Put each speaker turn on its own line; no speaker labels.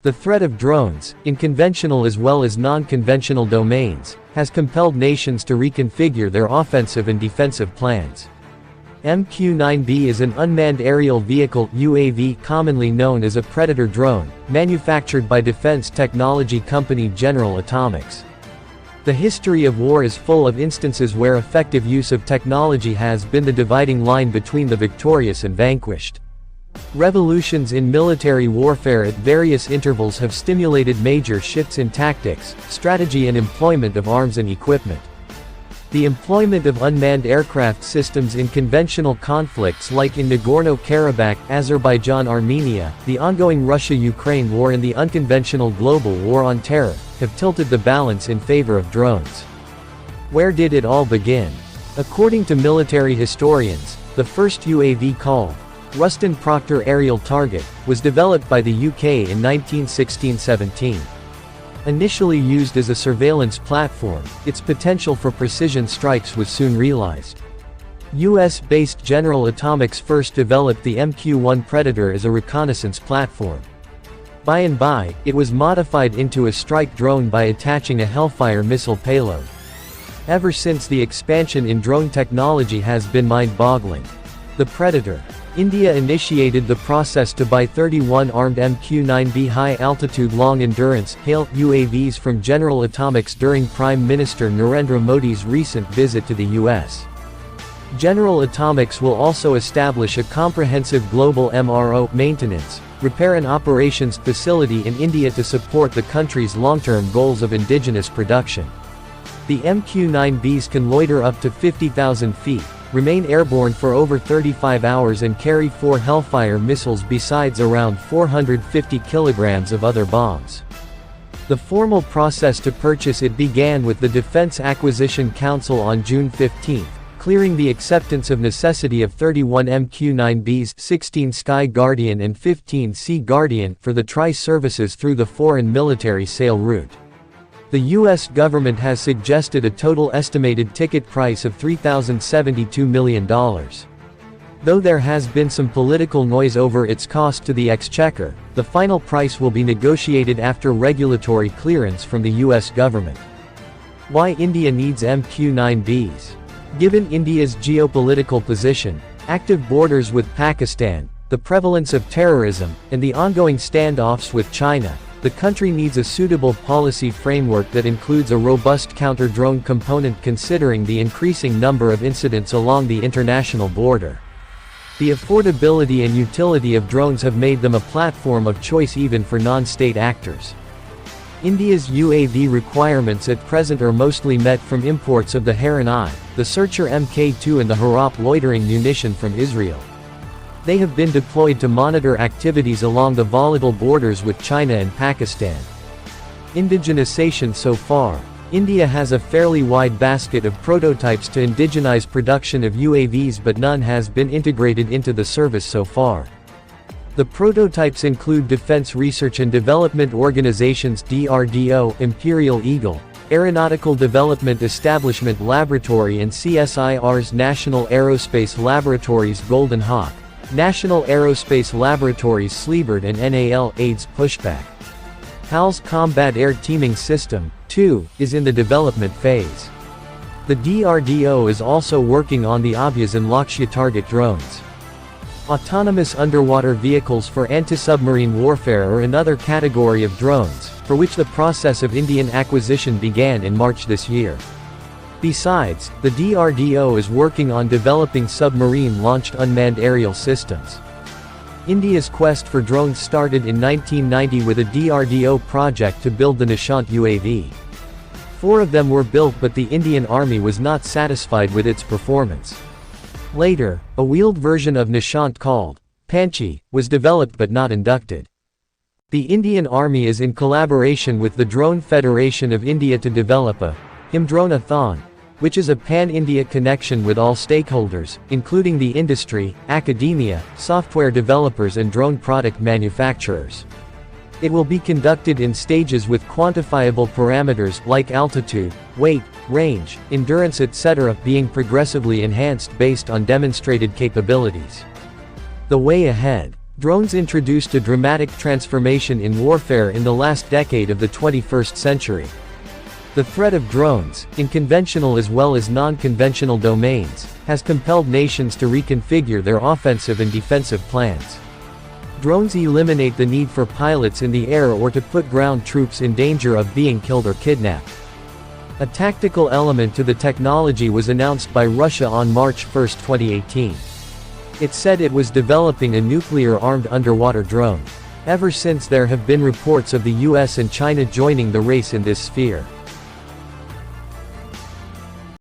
The threat of drones, in conventional as well as non-conventional domains, has compelled nations to reconfigure their offensive and defensive plans. MQ-9B is an unmanned aerial vehicle (UAV) commonly known as a Predator drone, manufactured by defense technology company General Atomics. The history of war is full of instances where effective use of technology has been the dividing line between the victorious and vanquished. Revolutions in military warfare at various intervals have stimulated major shifts in tactics, strategy and employment of arms and equipment. The employment of unmanned aircraft systems in conventional conflicts like in Nagorno-Karabakh, Azerbaijan-Armenia, the ongoing Russia-Ukraine war and the unconventional global war on terror, have tilted the balance in favor of drones. Where did it all begin? According to military historians, the first UAV called Ruston Proctor aerial target was developed by the UK in 1916-17. Initially used as a surveillance platform, its potential for precision strikes was soon realized. US-based General Atomics first developed the MQ-1 Predator as a reconnaissance platform. By and by, it was modified into a strike drone by attaching a Hellfire missile payload. Ever since, the expansion in drone technology has been mind-boggling. The Predator. India initiated the process to buy 31 armed MQ-9B high-altitude long-endurance (HALE) UAVs from General Atomics during Prime Minister Narendra Modi's recent visit to the US. General Atomics will also establish a comprehensive global MRO maintenance, repair and operations facility in India to support the country's long-term goals of indigenous production. The MQ-9Bs can loiter up to 50,000 feet, remain airborne for over 35 hours and carry 4 Hellfire missiles besides around 450 kilograms of other bombs. The formal process to purchase it began with the Defense Acquisition Council on June 15, clearing the acceptance of necessity of 31 MQ-9Bs, 16 Sky Guardian and 15 Sea Guardian, for the tri-services through the foreign military sale route. The U.S. government has suggested a total estimated ticket price of $3,072 million. Though there has been some political noise over its cost to the exchequer, the final price will be negotiated after regulatory clearance from the U.S. government. Why India needs MQ-9Bs? Given India's geopolitical position, active borders with Pakistan, the prevalence of terrorism, and the ongoing standoffs with China, the country needs a suitable policy framework that includes a robust counter-drone component considering the increasing number of incidents along the international border. The affordability and utility of drones have made them a platform of choice even for non-state actors. India's UAV requirements at present are mostly met from imports of the Heron-I, the Searcher Mk2 and the Harop loitering munition from Israel. They have been deployed to monitor activities along the volatile borders with China and Pakistan. Indigenization. So far, India has a fairly wide basket of prototypes to indigenize production of UAVs, but none has been integrated into the service so far. The prototypes include Defense Research and Development Organization's DRDO, Imperial Eagle, Aeronautical Development Establishment Laboratory and CSIR's National Aerospace Laboratories Golden Hawk, National Aerospace Laboratories Sleebird and NAL-AIDS Pushback. HAL's Combat Air Teaming System, too, is in the development phase. The DRDO is also working on the Abhyas and Lakshya target drones. Autonomous underwater vehicles for anti-submarine warfare are another category of drones, for which the process of Indian acquisition began in March this year. Besides, the DRDO is working on developing submarine-launched unmanned aerial systems. India's quest for drones started in 1990 with a DRDO project to build the Nishant UAV. 4 of them were built, but the Indian Army was not satisfied with its performance. Later, a wheeled version of Nishant called Panchi was developed but not inducted. The Indian Army is in collaboration with the Drone Federation of India to develop a Himdrone-a-thon, which is a pan-India connection with all stakeholders, including the industry, academia, software developers and drone product manufacturers. It will be conducted in stages with quantifiable parameters like altitude, weight, range, endurance etc. being progressively enhanced based on demonstrated capabilities. The way ahead. Drones introduced a dramatic transformation in warfare in the last decade of the 21st century. The threat of drones, in conventional as well as non-conventional domains, has compelled nations to reconfigure their offensive and defensive plans. Drones eliminate the need for pilots in the air or to put ground troops in danger of being killed or kidnapped. A tactical element to the technology was announced by Russia on March 1, 2018. It said it was developing a nuclear-armed underwater drone. Ever since there have been reports of the US and China joining the race in this sphere.